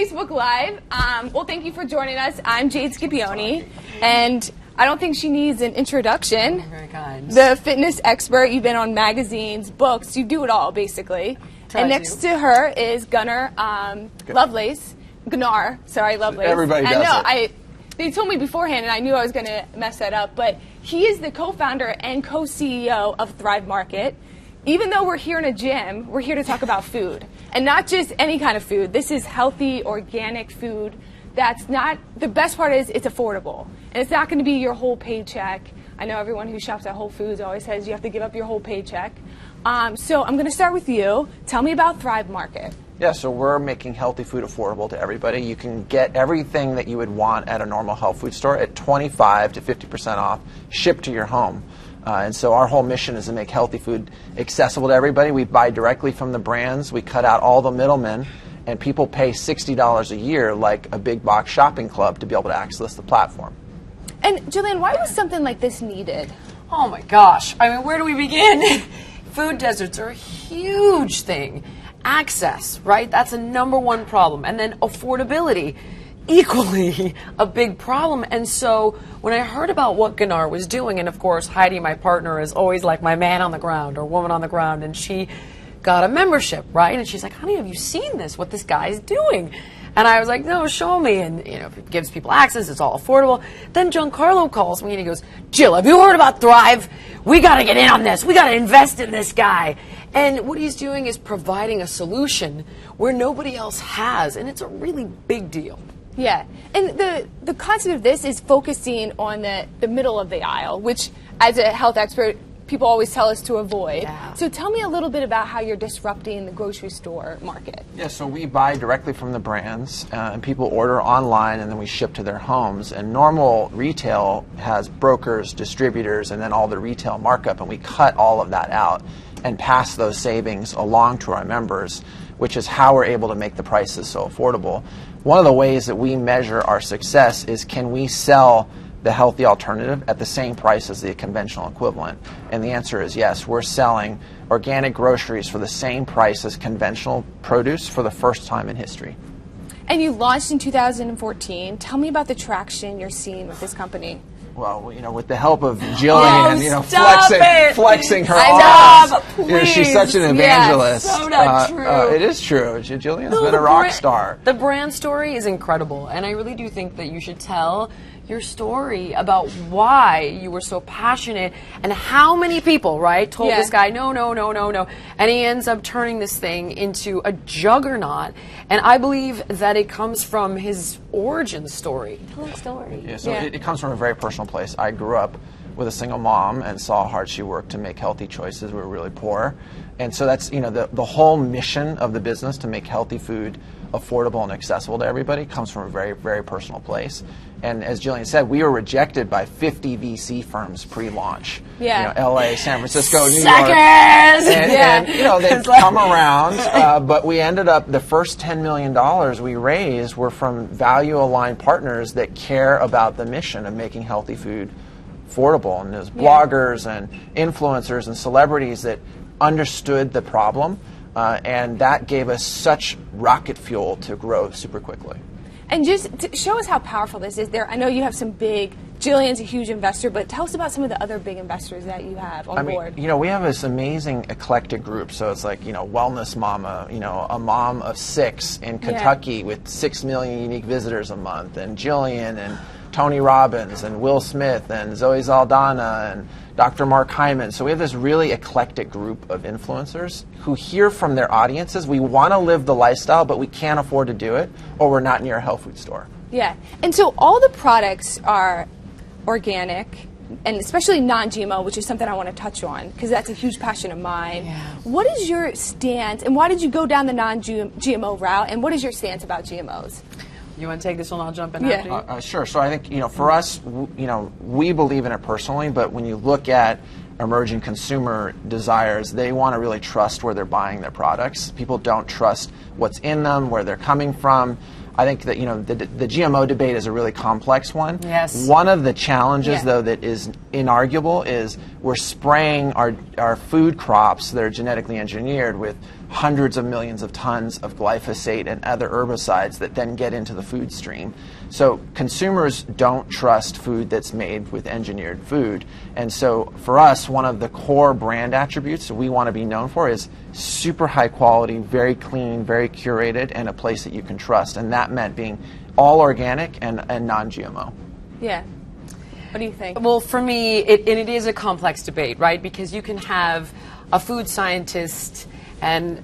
Facebook Live. Well, thank you for joining us. I'm Jade Scipioni, and I don't think she needs an introduction. Very kind. The fitness expert. You've been on magazines, books. You do it all, basically. And next to her is Gunnar Lovelace. Gunnar, sorry, Lovelace. Everybody does it. They told me beforehand, and I knew I was going to mess that up, but he is the co-founder and co-CEO of Thrive Market. Even though we're here in a gym, we're here to talk about food. And not just any kind of food. This is healthy, organic food that's not, the best part is it's affordable. And it's not going to be your whole paycheck. I know everyone who shops at Whole Foods always says you have to give up your whole paycheck. So I'm going to start with you. Tell me about Thrive Market. Yeah, so we're making healthy food affordable to everybody. You can get everything that you would want at a normal health food store at 25 to 50% off, shipped to your home. And so our whole mission is to make healthy food accessible to everybody. We buy directly from the brands. We cut out all the middlemen, and people pay $60 a year like a big box shopping club to be able to access the platform. And Jillian, why was something like this needed? Oh my gosh. I mean, where do we begin? Food deserts are a huge thing. Access, right? That's a #1 problem. And then affordability, equally a big problem. And so when I heard about what Gunnar was doing, and of course Heidi, my partner, is always like my man on the ground or woman on the ground, and she got a membership, right? And she's like, honey, have you seen this, what this guy is doing? And I was like, no, show me. And, you know, if it gives people access, it's all affordable. Then Giancarlo calls me and he goes, Jill, have you heard about Thrive? We got to get in on this. We got to invest in this guy. And what he's doing is providing a solution where nobody else has. And it's a really big deal. Yeah. And the concept of this is focusing on the middle of the aisle, which as a health expert, people always tell us to avoid. Yeah. So tell me a little bit about how you're disrupting the grocery store market. Yeah, so we buy directly from the brands, and people order online, and then we ship to their homes. And normal retail has brokers, distributors, and then all the retail markup, and we cut all of that out and pass those savings along to our members, which is how we're able to make the prices so affordable. One of the ways that we measure our success is, can we sell the healthy alternative at the same price as the conventional equivalent? And the answer is yes. We're selling organic groceries for the same price as conventional produce for the first time in history. And you launched in 2014. Tell me about the traction you're seeing with this company. Well, you know, with the help of Jillian, you know, flexing her arms. You know, she's such an evangelist. Yes, so not true. It is true. Jillian's been a rock star. The brand story is incredible, and I really do think that you should tell your story about why you were so passionate and how many people, right, told this guy, no, no, no, no, no. And he ends up turning this thing into a juggernaut. And I believe that it comes from his origin story. Tell the story. Yeah, so it comes from a very personal place. I grew up with a single mom and saw how hard she worked to make healthy choices. We were really poor. And so that's, you know, the whole mission of the business to make healthy food affordable and accessible to everybody comes from a very, very personal place. And as Jillian said, we were rejected by 50 VC firms pre-launch. Yeah. You know, LA, San Francisco, New Suckers! York. And, you know, they've come around, but we ended up, the first $10 million we raised were from value-aligned partners that care about the mission of making healthy food affordable. And there's bloggers and influencers and celebrities that understood the problem, and that gave us such rocket fuel to grow super quickly. And just to show us how powerful this is, I know you have some big, Jillian's a huge investor, but tell us about some of the other big investors that you have on board. You know, we have this amazing eclectic group. So it's like, you know, Wellness Mama, you know, a mom of 6 in Kentucky with 6 million unique visitors a month, and Jillian and Tony Robbins and Will Smith and Zoe Saldana and Dr. Mark Hyman. So we have this really eclectic group of influencers who hear from their audiences, we want to live the lifestyle, but we can't afford to do it, or we're not near a health food store. Yeah, and so all the products are organic, and especially non-GMO, which is something I want to touch on, because that's a huge passion of mine. Yeah. What is your stance, and why did you go down the non-GMO route, and what is your stance about GMOs? You want to take this one? I'll jump in after you. Sure. So I think, you know, for us, you know, we believe in it personally, but when you look at emerging consumer desires, they want to really trust where they're buying their products. People don't trust what's in them, where they're coming from. I think that, you know, the GMO debate is a really complex one. Yes. One of the challenges, though, that is inarguable is we're spraying our food crops that are genetically engineered with hundreds of millions of tons of glyphosate and other herbicides that then get into the food stream. So consumers don't trust food that's made with engineered food. And so for us, one of the core brand attributes that we want to be known for is super high quality, very clean, very curated, and a place that you can trust. And that meant being all organic and non-GMO. Yeah. What do you think? Well, for me, it is a complex debate, right? Because you can have a food scientist and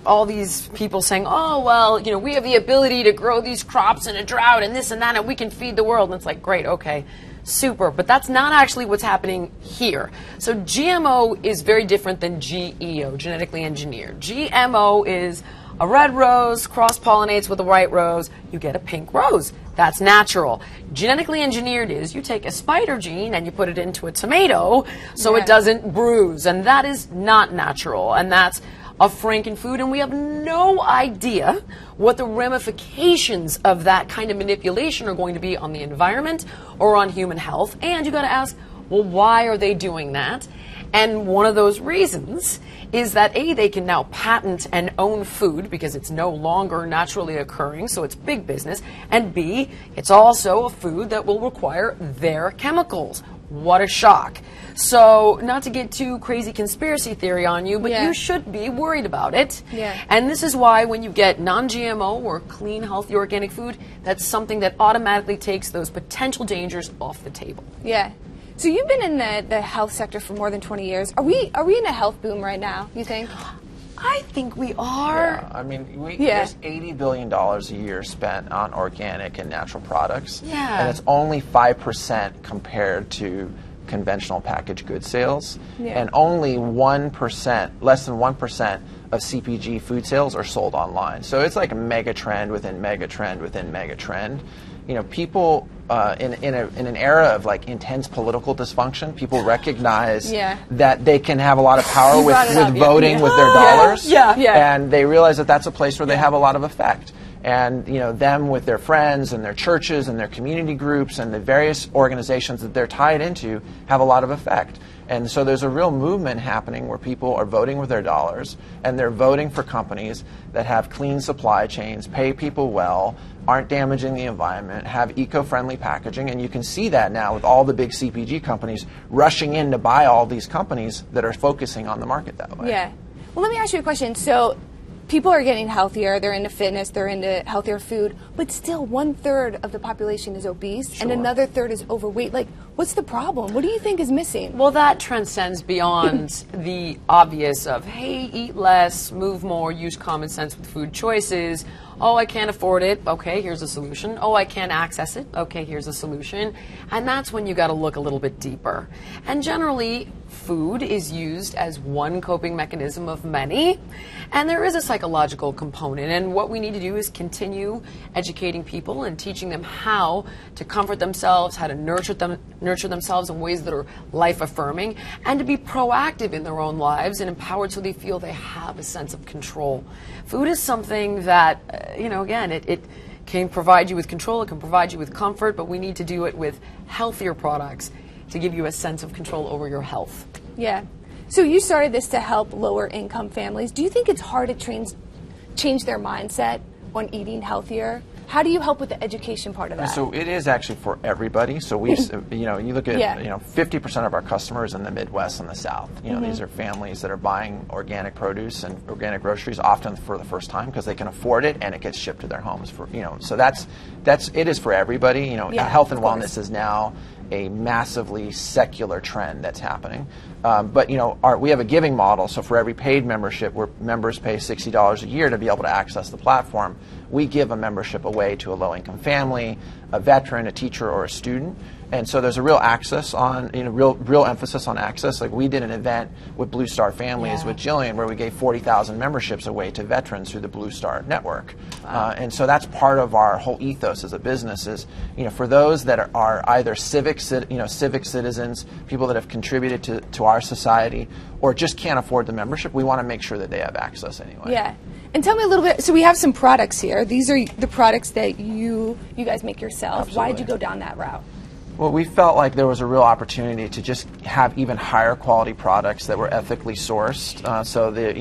all these people saying, oh, well, you know, we have the ability to grow these crops in a drought and this and that, and we can feed the world. And it's like, great, okay, super. But that's not actually what's happening here. So GMO is very different than GEO, genetically engineered. GMO is a red rose cross-pollinates with a white rose, you get a pink rose. That's natural. Genetically engineered is you take a spider gene and you put it into a tomato so it doesn't bruise, and that is not natural, and that's a Frankenfood, and we have no idea what the ramifications of that kind of manipulation are going to be on the environment or on human health. And you got to ask, well, why are they doing that? And one of those reasons is that A, they can now patent and own food because it's no longer naturally occurring, so it's big business, and B, it's also a food that will require their chemicals. What a shock. So, not to get too crazy conspiracy theory on you, but you should be worried about it. Yeah. And this is why when you get non-GMO or clean, healthy, organic food, that's something that automatically takes those potential dangers off the table. Yeah. So you've been in the health sector for more than 20 years. Are we in a health boom right now, you think? I think we are. Yeah, I mean, there's $80 billion a year spent on organic and natural products. Yeah. And it's only 5% compared to conventional packaged goods sales. Yeah. And only 1%, less than 1% of CPG food sales are sold online. So it's like a megatrend within megatrend within megatrend. You know, people in an era of like intense political dysfunction, people recognize that they can have a lot of power with voting with their dollars, and they realize that that's a place where they have a lot of effect. And you know, them with their friends and their churches and their community groups and the various organizations that they're tied into have a lot of effect. And so there's a real movement happening where people are voting with their dollars, and they're voting for companies that have clean supply chains, pay people well, aren't damaging the environment, have eco-friendly packaging, and you can see that now with all the big CPG companies rushing in to buy all these companies that are focusing on the market that way. Yeah. Well, let me ask you a question. So people are getting healthier, they're into fitness, they're into healthier food, but still 1/3 of the population is obese and another third is overweight. Like, what's the problem? What do you think is missing? Well, that transcends beyond the obvious of, hey, eat less, move more, use common sense with food choices. Oh, I can't afford it. Okay, here's a solution. Oh, I can't access it. Okay, here's a solution. And that's when you got to look a little bit deeper. And generally, food is used as one coping mechanism of many, and there is a psychological component. And what we need to do is continue educating people and teaching them how to comfort themselves, how to nurture themselves in ways that are life-affirming, and to be proactive in their own lives and empowered so they feel they have a sense of control. Food is something that, you know, again, it can provide you with control, it can provide you with comfort, but we need to do it with healthier products to give you a sense of control over your health. Yeah. So you started this to help lower income families. Do you think it's hard to change their mindset on eating healthier? How do you help with the education part of that? So it is actually for everybody. So we, you know, you look at, 50% of our customers in the Midwest and the South. You know, these are families that are buying organic produce and organic groceries often for the first time because they can afford it and it gets shipped to their homes. For so it is for everybody. You know, health and wellness is now a massively secular trend that's happening. But you know, we have a giving model, so for every paid membership where members pay $60 a year to be able to access the platform, we give a membership away to a low-income family, a veteran, a teacher, or a student. And so there's a real access on, real emphasis on access. Like we did an event with Blue Star Families with Jillian where we gave 40,000 memberships away to veterans through the Blue Star network. Wow. And so that's part of our whole ethos as a business is, for those that are either civic citizens, people that have contributed to our society, or just can't afford the membership, we want to make sure that they have access anyway. Yeah. And tell me a little bit, so we have some products here. These are the products that you guys make yourself. Absolutely. Why did you go down that route? Well, we felt like there was a real opportunity to just have even higher quality products that were ethically sourced. So the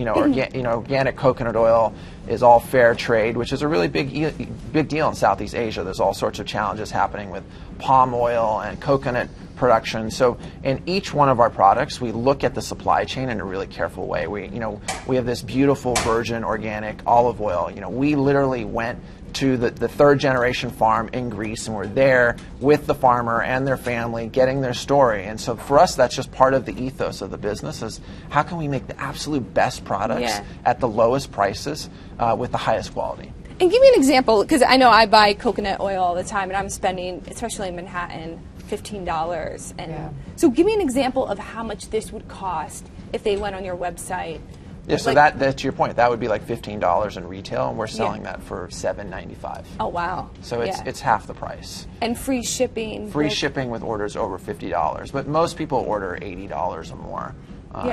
organic coconut oil is all fair trade, which is a really big deal in Southeast Asia. There's all sorts of challenges happening with palm oil and coconut production. So in each one of our products, we look at the supply chain in a really careful way. We have this beautiful virgin organic olive oil. We literally went to the third generation farm in Greece, and we're there with the farmer and their family getting their story. And so for us, that's just part of the ethos of the business, is how can we make the absolute best products at the lowest prices with the highest quality. And give me an example, because I know I buy coconut oil all the time, and I'm spending, especially in Manhattan, $15. And so give me an example of how much this would cost if they went on your website. Yeah, so that's to your point. That would be like $15 in retail, and we're selling that for $7.95. Oh wow! So it's half the price. And free shipping. Free shipping with orders over $50, but most people order $80 or more.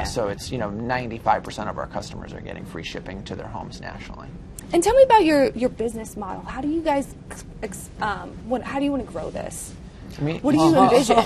So it's 95% of our customers are getting free shipping to their homes nationally. And tell me about your business model. How do you guys? How do you want to grow this? What do you envision?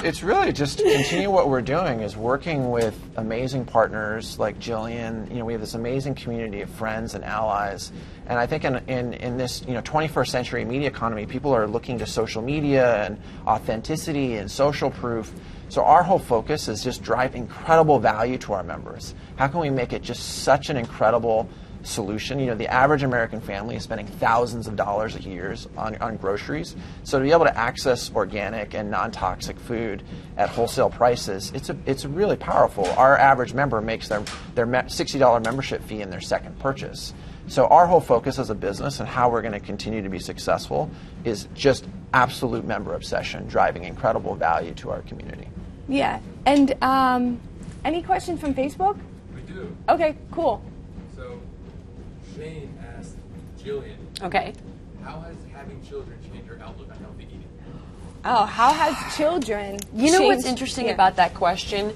It's really just continue what we're doing, is working with amazing partners like Jillian. We have this amazing community of friends and allies. And I think in this 21st century media economy, people are looking to social media and authenticity and social proof. So our whole focus is just drive incredible value to our members. How can we make it just such an incredible solution? The average American family is spending thousands of dollars a year on groceries. So to be able to access organic and non-toxic food at wholesale prices, it's really powerful. Our average member makes their $60 membership fee in their second purchase. So our whole focus as a business and how we're going to continue to be successful is just absolute member obsession, driving incredible value to our community. Yeah. And any question from Facebook? We do. Okay, cool. Shane asked Jillian, how has having children changed your outlook on healthy eating? Oh, how has children You know what's interesting about that question?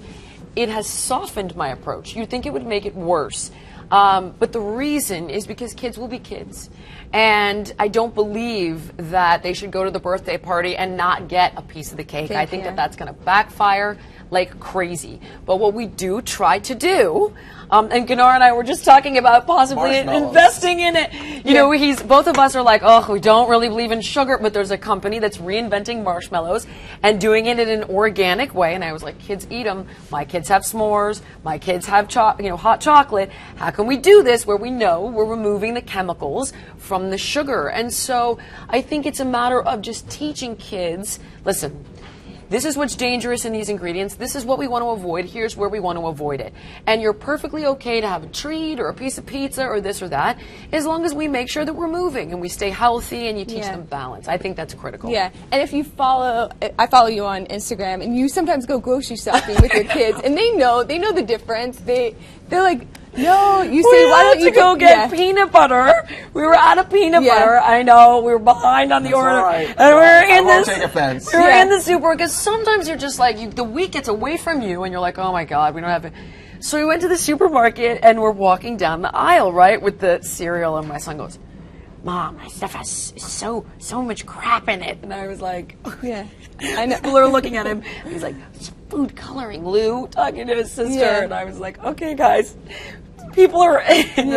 It has softened my approach. You'd think it would make it worse. But the reason is because kids will be kids. And I don't believe that they should go to the birthday party and not get a piece of the cake. I think that that's going to backfire like crazy. But what we do try to do, and Gunnar and I were just talking about possibly investing in it. You know, both of us are like, oh, we don't really believe in sugar, but there's a company that's reinventing marshmallows and doing it in an organic way. And I was like, kids eat them. My kids have s'mores. My kids have hot chocolate. How can we do this where we know we're removing the chemicals from the sugar? And so I think it's a matter of just teaching kids, listen, this is what's dangerous in these ingredients. This is what we want to avoid. Here's where we want to avoid it. And you're perfectly okay to have a treat or a piece of pizza or this or that, as long as we make sure that we're moving and we stay healthy and you teach them balance. I think that's critical. Yeah. And if you I follow you on Instagram, and you sometimes go grocery shopping with your kids, and they know the difference. They're like, no, you say, why don't you go get peanut butter? We were out of peanut butter. I know, we were behind on the order. Right. And Take offense. We were in the super, because sometimes you're just like, the week gets away from you and you're like, oh my God, we don't have it. So we went to the supermarket and we're walking down the aisle, right, with the cereal, and my son goes, Mom, my stuff has so much crap in it. And I was like, oh, yeah. I know. People are looking at him. He's like, it's food coloring, Lou, talking to his sister. Yeah. And I was like, okay, guys, people are in.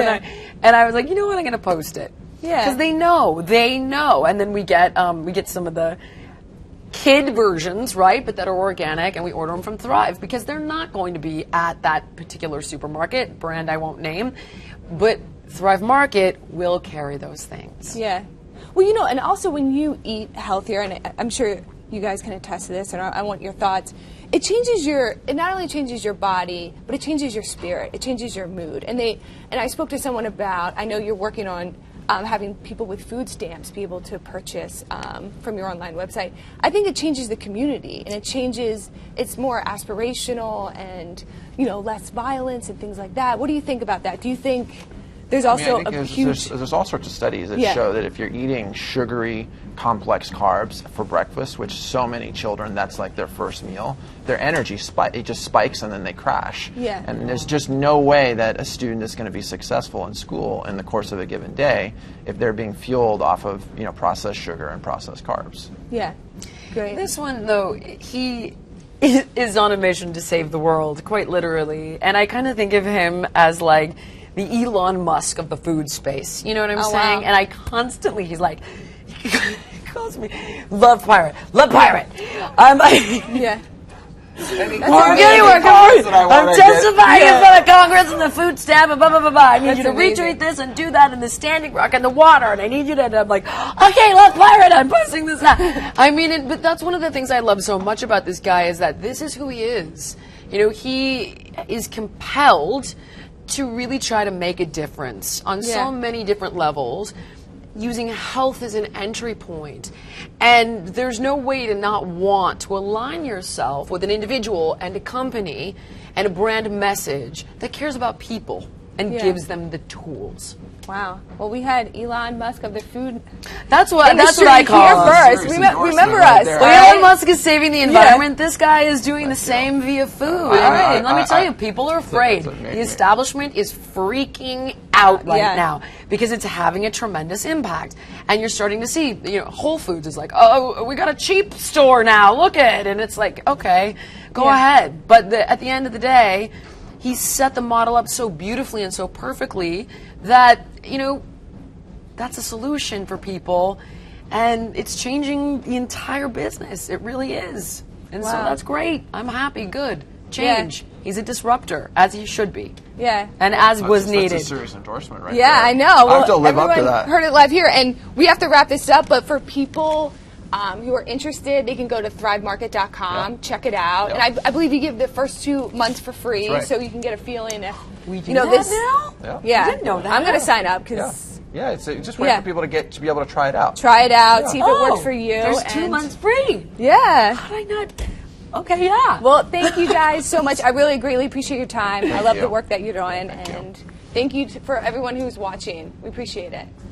And I was like, you know what, I'm going to post it. Yeah. Because they know. And then we get some of the kid versions, right, but that are organic, and we order them from Thrive because they're not going to be at that particular supermarket, brand I won't name, but Thrive Market will carry those things. Yeah. Well, and also when you eat healthier, and I'm sure you guys can attest to this, and I want your thoughts, it not only changes your body, but it changes your spirit, it changes your mood. And I spoke to someone about, I know you're working on having people with food stamps be able to purchase from your online website. I think it changes the community, and it's more aspirational and, less violence and things like that. What do you think about that? Do you think there's also there's all sorts of studies that show that if you're eating sugary, complex carbs for breakfast, which so many children, that's like their first meal, their energy it just spikes and then they crash. Yeah. And there's just no way that a student is going to be successful in school in the course of a given day if they're being fueled off of processed sugar and processed carbs. Yeah. Great. This one, though, he is on a mission to save the world, quite literally. And I kind of think of him as like the Elon Musk of the food space. You know what I'm saying? Wow. And I constantly, he's like, he calls me love pirate. I'm like, Yeah. I'm testifying in front of Congress and the food stamp and blah, blah, blah, blah. I need you to retweet this and do that in the Standing Rock and the water, and I need you to, and I'm like, okay, love pirate, I'm posting this out. I mean, but that's one of the things I love so much about this guy is that this is who he is. You know, he is compelled to really try to make a difference on so many different levels, using health as an entry point. And there's no way to not want to align yourself with an individual and a company and a brand message that cares about people and gives them the tools. Wow. Well, we had Elon Musk of the food. That's what industry I call here him. first. Remember us. Well, Elon Musk is saving the environment. This guy is doing the same via food. And let me tell you, people are afraid. The establishment is freaking out right now because it's having a tremendous impact. And you're starting to see, you know, Whole Foods is like, oh, we got a cheap store now. Look at it. And it's like, okay, go ahead. But at the end of the day, he set the model up so beautifully and so perfectly that, you know, that's a solution for people, and it's changing the entire business. It really is. And so that's great. I'm happy. Good. Change. Yeah. He's a disruptor, as he should be. Yeah. And as was needed. That's a serious endorsement right there. Yeah, I know. I have to live up to that. Heard it live here, and we have to wrap this up, but for people who are interested, they can go to thrivemarket.com, check it out. And I believe you give the first 2 months for free, so you can get a feeling if we do this now? Yeah. I didn't know that. I'm going to sign up because it's just wait for people to be able to try it out. Try it out, see if it works for you. There's 2 months free. Yeah. How did I not? Okay, yeah. Well, thank you guys so much. I really greatly appreciate your time. I love the work that you're doing, and thank you for everyone who's watching. We appreciate it.